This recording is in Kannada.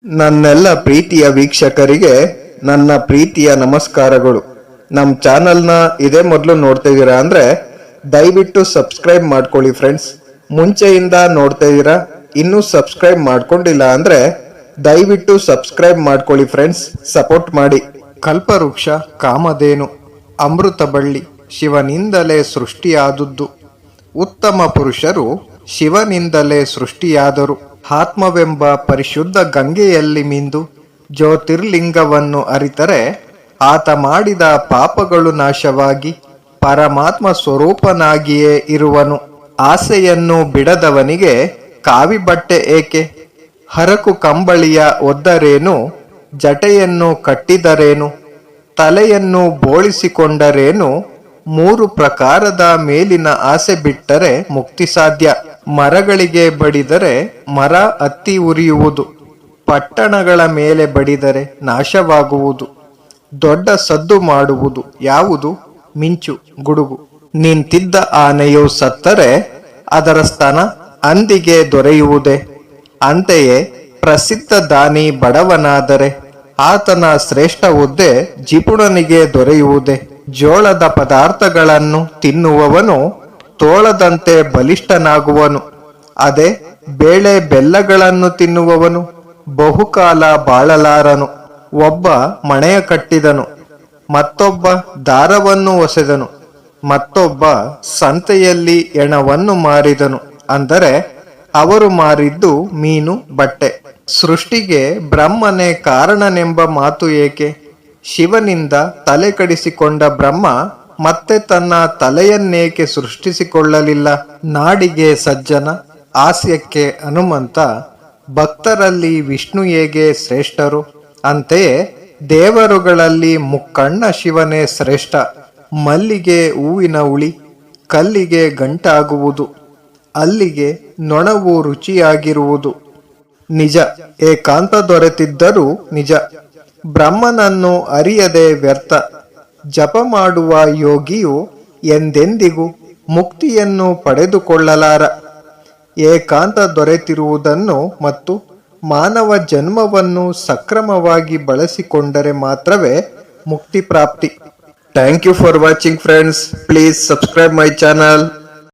ನನ್ನೆಲ್ಲ ಪ್ರೀತಿಯ ವೀಕ್ಷಕರಿಗೆ ನನ್ನ ಪ್ರೀತಿಯ ನಮಸ್ಕಾರಗಳು. ನಮ್ಮ ಚಾನಲ್ನ ಇದೇ ಮೊದಲು ನೋಡ್ತಾ ಇದ್ದೀರಾ ಅಂದರೆ ದಯವಿಟ್ಟು ಸಬ್ಸ್ಕ್ರೈಬ್ ಮಾಡ್ಕೊಳ್ಳಿ ಫ್ರೆಂಡ್ಸ್. ಮುಂಚೆಯಿಂದ ನೋಡ್ತಾ ಇದ್ದೀರಾ, ಇನ್ನೂ ಸಬ್ಸ್ಕ್ರೈಬ್ ಮಾಡ್ಕೊಂಡಿಲ್ಲ ಅಂದರೆ ದಯವಿಟ್ಟು ಸಬ್ಸ್ಕ್ರೈಬ್ ಮಾಡ್ಕೊಳ್ಳಿ ಫ್ರೆಂಡ್ಸ್, ಸಪೋರ್ಟ್ ಮಾಡಿ. ಕಲ್ಪವೃಕ್ಷ ಕಾಮಧೇನು ಅಮೃತ ಬಳ್ಳಿ ಶಿವನಿಂದಲೇ ಸೃಷ್ಟಿಯಾದುದು. ಉತ್ತಮ ಪುರುಷರು ಶಿವನಿಂದಲೇ ಸೃಷ್ಟಿಯಾದರು. ಆತ್ಮವೆಂಬ ಪರಿಶುದ್ಧ ಗಂಗೆಯಲ್ಲಿ ಮಿಂದು ಜ್ಯೋತಿರ್ಲಿಂಗವನ್ನು ಅರಿತರೆ ಆತ ಮಾಡಿದ ಪಾಪಗಳು ನಾಶವಾಗಿ ಪರಮಾತ್ಮ ಸ್ವರೂಪನಾಗಿಯೇ ಇರುವನು. ಆಸೆಯನ್ನು ಬಿಡದವನಿಗೆ ಕಾವಿ ಬಟ್ಟೆ ಏಕೆ? ಹರಕು ಕಂಬಳಿಯ ಒದ್ದರೇನು? ಜಟೆಯನ್ನು ಕಟ್ಟಿದರೇನು? ತಲೆಯನ್ನು ಬೋಳಿಸಿಕೊಂಡರೇನು? ಮೂರು ಪ್ರಕಾರದ ಮೇಲಿನ ಆಸೆ ಬಿಟ್ಟರೆ ಮುಕ್ತಿ ಸಾಧ್ಯ. ಮರಗಳಿಗೆ ಬಡಿದರೆ ಮರ ಹತ್ತಿ ಉರಿಯುವುದು, ಪಟ್ಟಣಗಳ ಮೇಲೆ ಬಡಿದರೆ ನಾಶವಾಗುವುದು. ದೊಡ್ಡ ಸದ್ದು ಮಾಡುವುದು ಯಾವುದು? ಮಿಂಚು, ಗುಡುಗು. ನಿಂತಿದ್ದ ಆನೆಯು ಸತ್ತರೆ ಅದರ ಸ್ತನ ಹಂದಿಗೆ ದೊರೆಯುವುದೇ? ಅಂತೆಯೇ ಪ್ರಸಿದ್ಧ ದಾನಿ ಬಡವನಾದರೆ ಆತನ ಶ್ರೇಷ್ಠ ಹುದ್ದೆ ಜಿಪುಣನಿಗೆ ದೊರೆಯುವುದೇ? ಜೋಳದ ಪದಾರ್ಥಗಳನ್ನು ತಿನ್ನುವವನು ತೋಳದಂತೆ ಬಲಿಷ್ಠನಾಗುವನು. ಅದೇ ಬೇಳೆ ಬೆಲ್ಲಗಳನ್ನು ತಿನ್ನುವವನು ಬಹುಕಾಲ ಬಾಳಲಾರನು. ಒಬ್ಬ ಮಣೆಯ ಕಟ್ಟಿದನು, ಮತ್ತೊಬ್ಬ ದಾರವನ್ನು ಹೊಸೆದನು, ಮತ್ತೊಬ್ಬ ಸಂತೆಯಲ್ಲಿ ಎಣವನ್ನು ಮಾರಿದನು. ಅಂದರೆ ಅವರು ಮಾರಿದ್ದು ಮೀನು, ಬಟ್ಟೆ. ಸೃಷ್ಟಿಗೆ ಬ್ರಹ್ಮನೇ ಕಾರಣನೆಂಬ ಮಾತು ಏಕೆ? ಶಿವನಿಂದ ತಲೆ ಕಡಿಸಿಕೊಂಡ ಬ್ರಹ್ಮ ಮತ್ತೆ ತನ್ನ ತಲೆಯನ್ನೇಕೆ ಸೃಷ್ಟಿಸಿಕೊಳ್ಳಲಿಲ್ಲ? ನಾಡಿಗೆ ಸಜ್ಜನ, ಹಾಸ್ಯಕ್ಕೆ ಹನುಮಂತ, ಭಕ್ತರಲ್ಲಿ ವಿಷ್ಣು ಹೇಗೆ ಶ್ರೇಷ್ಠರು, ಅಂತೆಯೇ ದೇವರುಗಳಲ್ಲಿ ಮುಕ್ಕಣ್ಣ ಶಿವನೇ ಶ್ರೇಷ್ಠ. ಮಲ್ಲಿಗೆ ಹೂವಿನ ಹುಳಿ ಕಲ್ಲಿಗೆ ಗಂಟಾಗುವುದು, ಅಲ್ಲಿಗೆ ನೊಣವು ರುಚಿಯಾಗಿರುವುದು. ನಿಜ, ಏಕಾಂತ ದೊರೆತಿದ್ದರೂ ನಿಜ. ಬ್ರಹ್ಮನನ್ನು ಅರಿಯದೆ ವ್ಯರ್ಥ. ಜಪ ಮಾಡುವ ಯೋಗಿಯು ಎಂದೆಂದಿಗೂ ಮುಕ್ತಿಯನ್ನು ಪಡೆದುಕೊಳ್ಳಲಾರ. ಏಕಾಂತ ದೊರೆತಿರುವುದನ್ನು ಮತ್ತು ಮಾನವ ಜನ್ಮವನ್ನು ಸಕ್ರಮವಾಗಿ ಬಳಸಿಕೊಂಡರೆ ಮಾತ್ರವೇ ಮುಕ್ತಿ ಪ್ರಾಪ್ತಿ. Thank you for watching friends. Please subscribe my channel.